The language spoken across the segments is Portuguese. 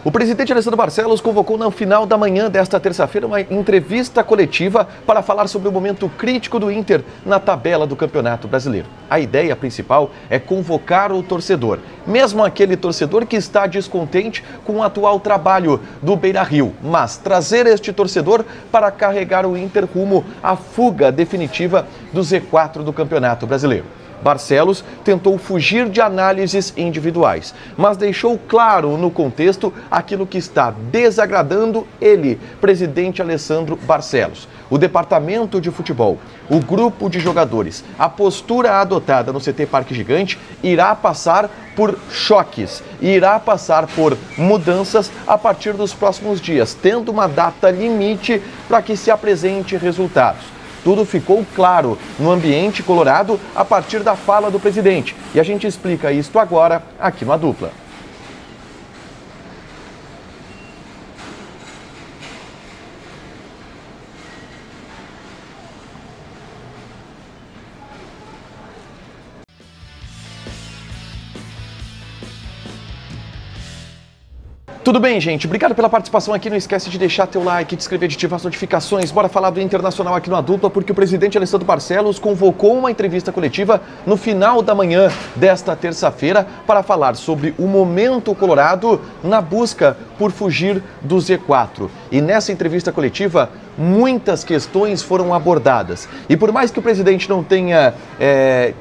O presidente Alessandro Barcelos convocou no final da manhã desta terça-feira uma entrevista coletiva para falar sobre o momento crítico do Inter na tabela do Campeonato Brasileiro. A ideia principal é convocar o torcedor, mesmo aquele torcedor que está descontente com o atual trabalho do Beira-Rio, mas trazer este torcedor para carregar o Inter rumo à fuga definitiva do Z4 do Campeonato Brasileiro. Barcelos tentou fugir de análises individuais, mas deixou claro no contexto aquilo que está desagradando ele, presidente Alessandro Barcelos. O departamento de futebol, o grupo de jogadores, a postura adotada no CT Parque Gigante irá passar por choques, irá passar por mudanças a partir dos próximos dias, tendo uma data limite para que se apresente resultados. Tudo ficou claro no ambiente colorado a partir da fala do presidente. E a gente explica isto agora aqui no A Dupla. Tudo bem, gente? Obrigado pela participação aqui. Não esquece de deixar teu like, de inscrever, de ativar as notificações. Bora falar do Internacional aqui no A Dupla, porque o presidente Alessandro Barcelos convocou uma entrevista coletiva no final da manhã desta terça-feira para falar sobre o momento colorado na busca por fugir do Z4. E nessa entrevista coletiva, muitas questões foram abordadas. E por mais que o presidente não tenha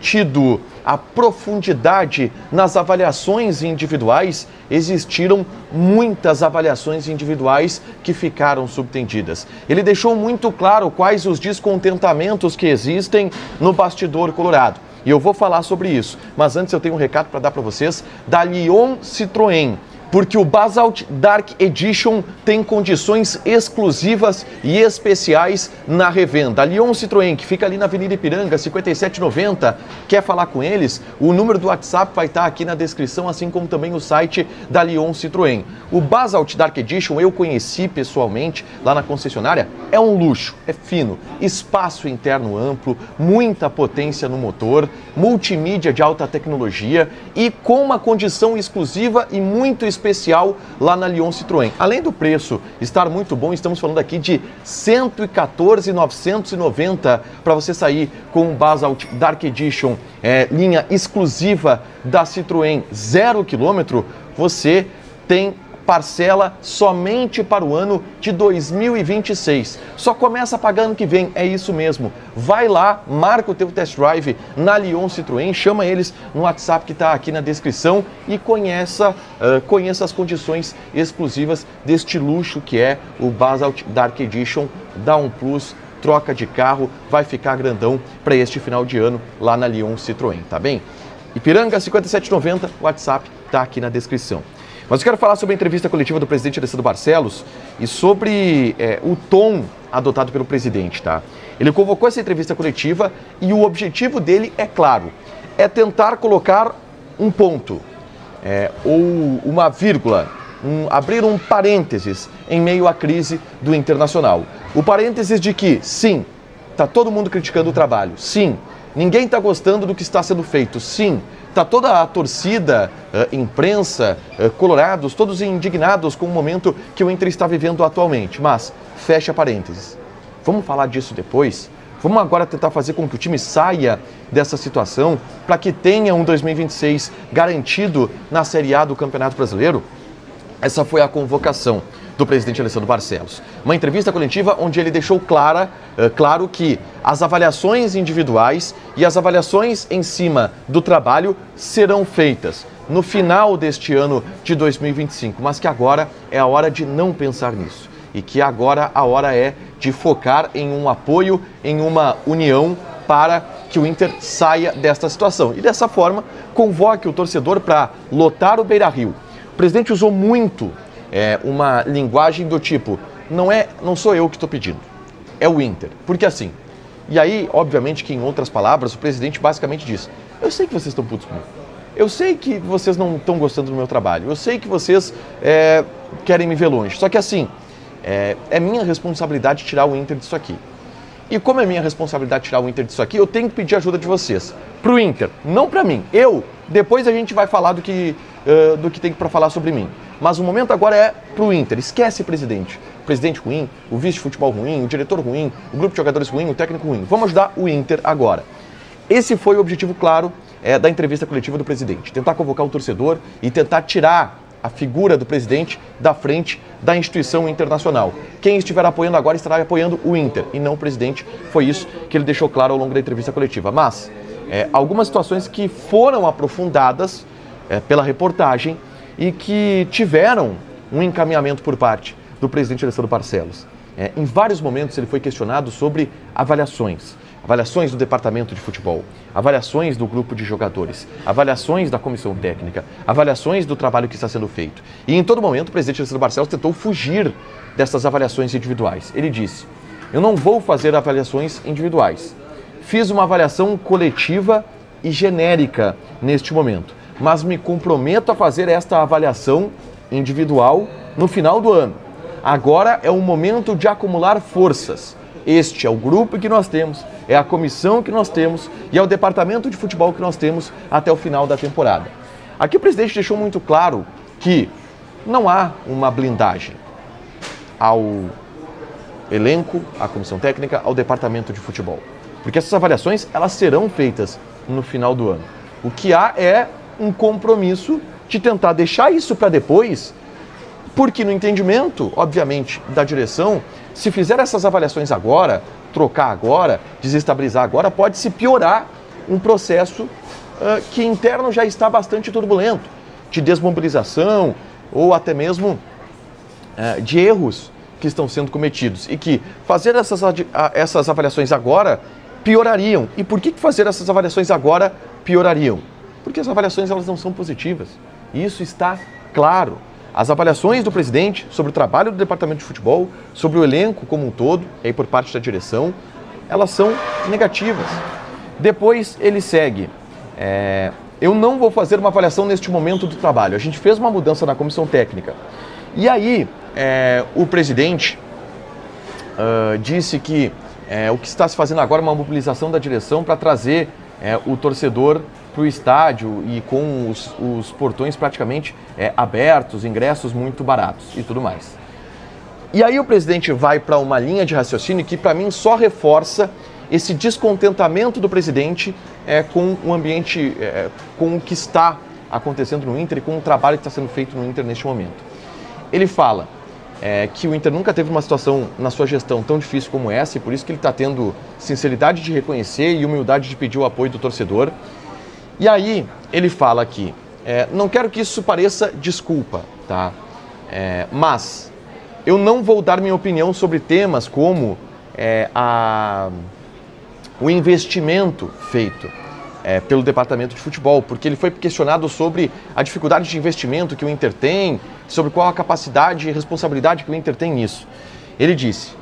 tido a profundidade nas avaliações individuais, existiram muitas avaliações individuais que ficaram subtendidas. Ele deixou muito claro quais os descontentamentos que existem no bastidor colorado. E eu vou falar sobre isso. Mas antes eu tenho um recado para dar para vocês da Lyon Citroën. Porque o Basalt Dark Edition tem condições exclusivas e especiais na revenda. A Lyon Citroën, que fica ali na Avenida Ipiranga, 5790, quer falar com eles? O número do WhatsApp vai estar aqui na descrição, assim como também o site da Lyon Citroën. O Basalt Dark Edition eu conheci pessoalmente lá na concessionária, é um luxo, é fino, espaço interno amplo, muita potência no motor, multimídia de alta tecnologia e com uma condição exclusiva e muito especial lá na Lyon Citroën. Além do preço estar muito bom, estamos falando aqui de R$ 114.990 para você sair com o Basalt Dark Edition, linha exclusiva da Citroën 0 km, você tem parcela somente para o ano de 2026. Só começa a pagar ano que vem, é isso mesmo. Vai lá, marca o teu test drive na Lyon Citroën, chama eles no WhatsApp que está aqui na descrição e conheça as condições exclusivas deste luxo que é o Basalt Dark Edition. Dá um plus, troca de carro, vai ficar grandão para este final de ano lá na Lyon Citroën, tá bem? Ipiranga 5790, o WhatsApp está aqui na descrição. Mas eu quero falar sobre a entrevista coletiva do presidente Alessandro Barcelos e sobre o tom adotado pelo presidente, tá? Ele convocou essa entrevista coletiva e o objetivo dele é claro, é tentar colocar um ponto ou uma vírgula, abrir um parênteses em meio à crise do Internacional. O parênteses de que, sim, está todo mundo criticando o trabalho, sim, ninguém está gostando do que está sendo feito, sim, está toda a torcida, imprensa, colorados, todos indignados com o momento que o Inter está vivendo atualmente. Mas, fecha parênteses, vamos falar disso depois? Vamos agora tentar fazer com que o time saia dessa situação para que tenha um 2026 garantido na Série A do Campeonato Brasileiro? Essa foi a convocação do presidente Alessandro Barcelos. Uma entrevista coletiva onde ele deixou claro que as avaliações individuais e as avaliações em cima do trabalho serão feitas no final deste ano de 2025, mas que agora é a hora de não pensar nisso e que agora a hora é de focar em um apoio, em uma união para que o Inter saia desta situação e dessa forma convoque o torcedor para lotar o Beira-Rio. O presidente usou muito uma linguagem do tipo, não sou eu que estou pedindo, é o Inter. Porque assim, e aí, obviamente que em outras palavras, o presidente basicamente diz, eu sei que vocês estão putos comigo, eu sei que vocês não estão gostando do meu trabalho, eu sei que vocês querem me ver longe, só que assim, é minha responsabilidade tirar o Inter disso aqui. E como é minha responsabilidade tirar o Inter disso aqui, eu tenho que pedir ajuda de vocês. Pro Inter, não para mim. Depois a gente vai falar do que do que tem para falar sobre mim. Mas o momento agora é pro Inter. Esquece presidente. O presidente ruim, o vice de futebol ruim, o diretor ruim, o grupo de jogadores ruim, o técnico ruim. Vamos ajudar o Inter agora. Esse foi o objetivo claro da entrevista coletiva do presidente. Tentar convocar o torcedor e tentar tirar a figura do presidente da frente da instituição internacional. Quem estiver apoiando agora estará apoiando o Inter e não o presidente. Foi isso que ele deixou claro ao longo da entrevista coletiva. Mas algumas situações que foram aprofundadas pela reportagem e que tiveram um encaminhamento por parte do presidente Alessandro Barcelos. Em vários momentos ele foi questionado sobre avaliações do departamento de futebol, avaliações do grupo de jogadores, avaliações da comissão técnica, avaliações do trabalho que está sendo feito. E em todo momento o presidente Alessandro Barcelos tentou fugir dessas avaliações individuais. Ele disse: eu não vou fazer avaliações individuais. Fiz uma avaliação coletiva e genérica neste momento, mas me comprometo a fazer esta avaliação individual no final do ano. Agora é o momento de acumular forças. Este é o grupo que nós temos, é a comissão que nós temos e é o departamento de futebol que nós temos até o final da temporada. Aqui o presidente deixou muito claro que não há uma blindagem ao elenco, à comissão técnica, ao departamento de futebol. Porque essas avaliações, elas serão feitas no final do ano. O que há é um compromisso de tentar deixar isso para depois, porque no entendimento, obviamente, da direção, se fizer essas avaliações agora, trocar agora, desestabilizar agora, pode se piorar um processo que interno já está bastante turbulento, de desmobilização ou até mesmo de erros que estão sendo cometidos e que fazer essas avaliações agora piorariam. E por que fazer essas avaliações agora piorariam? Porque as avaliações elas não são positivas. E isso está claro. As avaliações do presidente sobre o trabalho do departamento de futebol, sobre o elenco como um todo, e aí por parte da direção, elas são negativas. Depois ele segue. Eu não vou fazer uma avaliação neste momento do trabalho. A gente fez uma mudança na comissão técnica. E aí o presidente disse que o que está se fazendo agora é uma mobilização da direção para trazer o torcedor para o estádio e com os portões praticamente abertos, ingressos muito baratos e tudo mais. E aí o presidente vai para uma linha de raciocínio que para mim só reforça esse descontentamento do presidente com o ambiente, com o que está acontecendo no Inter e com o trabalho que está sendo feito no Inter neste momento. Ele fala que o Inter nunca teve uma situação na sua gestão tão difícil como essa e por isso que ele está tendo sinceridade de reconhecer e humildade de pedir o apoio do torcedor. E aí ele fala aqui, não quero que isso pareça desculpa, tá? Mas eu não vou dar minha opinião sobre temas como o investimento feito pelo departamento de futebol, porque ele foi questionado sobre a dificuldade de investimento que o Inter tem, sobre qual a capacidade e responsabilidade que o Inter tem nisso. Ele disse: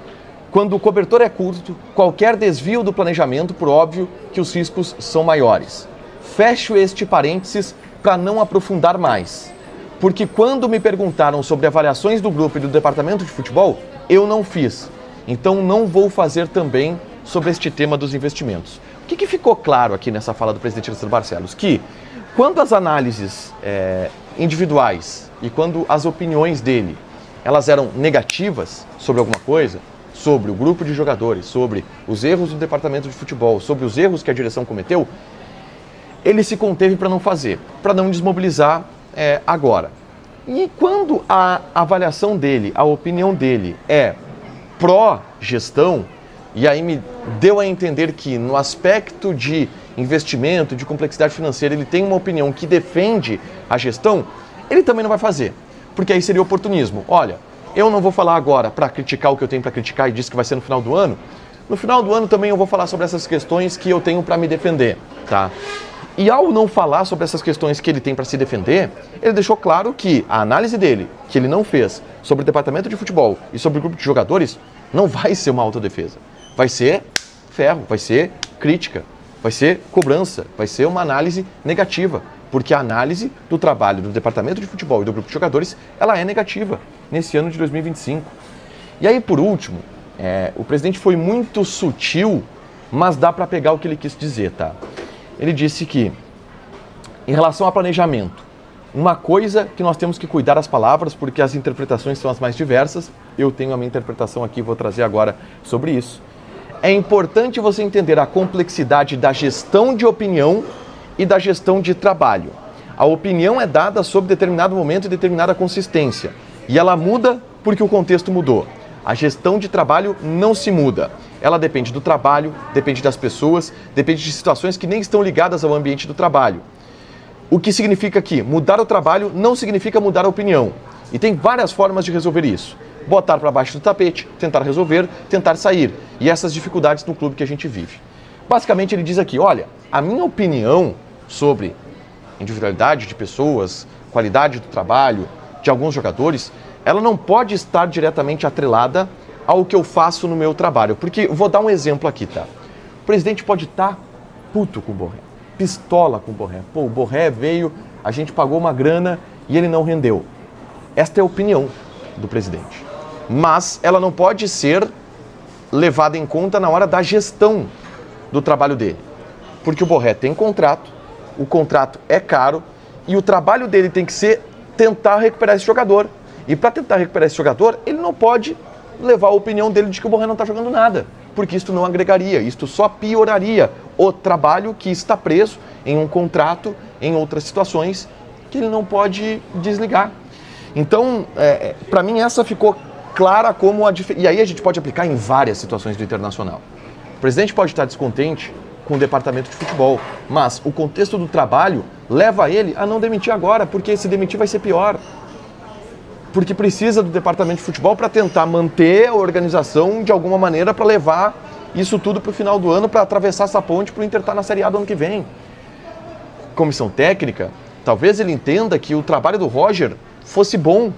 quando o cobertor é curto, qualquer desvio do planejamento, por óbvio que os riscos são maiores. Fecho este parênteses para não aprofundar mais, porque quando me perguntaram sobre avaliações do grupo e do departamento de futebol, eu não fiz. Então não vou fazer também sobre este tema dos investimentos. O que ficou claro aqui nessa fala do presidente Alessandro Barcelos? Que quando as análises individuais e quando as opiniões dele elas eram negativas sobre alguma coisa, sobre o grupo de jogadores, sobre os erros do departamento de futebol, sobre os erros que a direção cometeu, ele se conteve para não fazer, para não desmobilizar agora. E quando a avaliação dele, a opinião dele é pró-gestão, e aí me deu a entender que no aspecto de investimento, de complexidade financeira, ele tem uma opinião que defende a gestão, ele também não vai fazer, porque aí seria oportunismo. Olha, eu não vou falar agora para criticar o que eu tenho para criticar e disse que vai ser no final do ano. No final do ano também eu vou falar sobre essas questões que eu tenho para me defender, tá? E ao não falar sobre essas questões que ele tem para se defender, ele deixou claro que a análise dele, que ele não fez sobre o departamento de futebol e sobre o grupo de jogadores, não vai ser uma autodefesa. Vai ser ferro, vai ser crítica, vai ser cobrança, vai ser uma análise negativa, porque a análise do trabalho do departamento de futebol e do grupo de jogadores, ela é negativa nesse ano de 2025. E aí, por último, o presidente foi muito sutil, mas dá para pegar o que ele quis dizer, tá? Ele disse que, em relação ao planejamento, Uma coisa que nós temos que cuidar das palavras, porque as interpretações são as mais diversas. Eu tenho a minha interpretação aqui, vou trazer agora sobre isso. É importante você entender a complexidade da gestão de opinião e da gestão de trabalho. A opinião é dada sob determinado momento e determinada consistência. E ela muda porque o contexto mudou. A gestão de trabalho não se muda. Ela depende do trabalho, depende das pessoas, depende de situações que nem estão ligadas ao ambiente do trabalho. O que significa que mudar o trabalho não significa mudar a opinião. E tem várias formas de resolver isso. Botar para baixo do tapete, tentar resolver, tentar sair. E essas dificuldades no clube que a gente vive. Basicamente ele diz aqui, olha, a minha opinião sobre individualidade de pessoas, qualidade do trabalho de alguns jogadores, ela não pode estar diretamente atrelada ao que eu faço no meu trabalho. Porque, vou dar um exemplo aqui, tá? O presidente pode estar puto com o Borré, pistola com o Borré. Pô, o Borré veio, a gente pagou uma grana e ele não rendeu. Esta é a opinião do presidente. Mas ela não pode ser levada em conta na hora da gestão do trabalho dele. Porque o Borré tem contrato, o contrato é caro e o trabalho dele tem que ser tentar recuperar esse jogador. E para tentar recuperar esse jogador, ele não pode levar a opinião dele de que o Borré não está jogando nada, porque isto não agregaria, isto só pioraria o trabalho que está preso em um contrato, em outras situações, que ele não pode desligar. Então, para mim, essa ficou clara como a diferença. E aí a gente pode aplicar em várias situações do Internacional. O presidente pode estar descontente com o departamento de futebol, mas o contexto do trabalho leva ele a não demitir agora, porque se demitir vai ser pior. Porque precisa do departamento de futebol para tentar manter a organização de alguma maneira para levar isso tudo para o final do ano, para atravessar essa ponte para o Inter estar na Série A do ano que vem. Comissão técnica, talvez ele entenda que o trabalho do Roger fosse bom,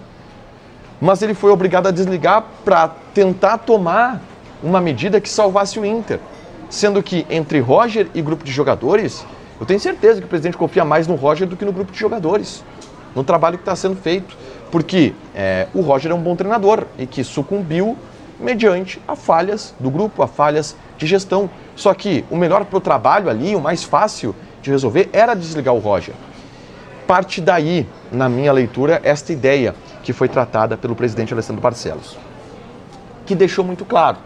mas ele foi obrigado a desligar para tentar tomar uma medida que salvasse o Inter. Sendo que entre Roger e grupo de jogadores, eu tenho certeza que o presidente confia mais no Roger do que no grupo de jogadores, no trabalho que está sendo feito. Porque o Roger é um bom treinador e que sucumbiu mediante a falhas do grupo, a falhas de gestão. Só que o melhor para o trabalho ali, o mais fácil de resolver, era desligar o Roger. Parte daí, na minha leitura, esta ideia que foi tratada pelo presidente Alessandro Barcelos, que deixou muito claro,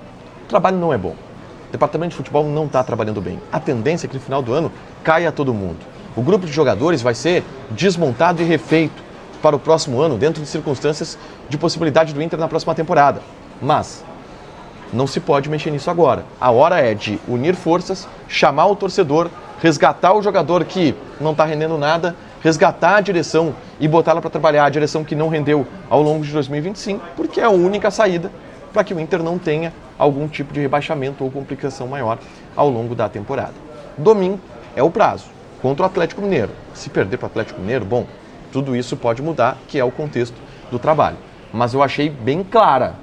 o trabalho não é bom. O departamento de futebol não está trabalhando bem. A tendência é que no final do ano caia todo mundo. O grupo de jogadores vai ser desmontado e refeito para o próximo ano, dentro de circunstâncias de possibilidade do Inter na próxima temporada. Mas não se pode mexer nisso agora. A hora é de unir forças, chamar o torcedor, resgatar o jogador que não está rendendo nada, resgatar a direção e botá-la para trabalhar a direção que não rendeu ao longo de 2025, porque é a única saída para que o Inter não tenha algum tipo de rebaixamento ou complicação maior ao longo da temporada. Domingo é o prazo contra o Atlético Mineiro. Se perder para o Atlético Mineiro, bom, tudo isso pode mudar, que é o contexto do trabalho. Mas eu achei bem clara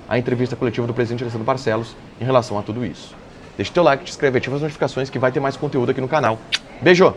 a entrevista coletiva do presidente Alessandro Barcelos em relação a tudo isso. Deixa o teu like, te inscreve, ativa as notificações que vai ter mais conteúdo aqui no canal. Beijo!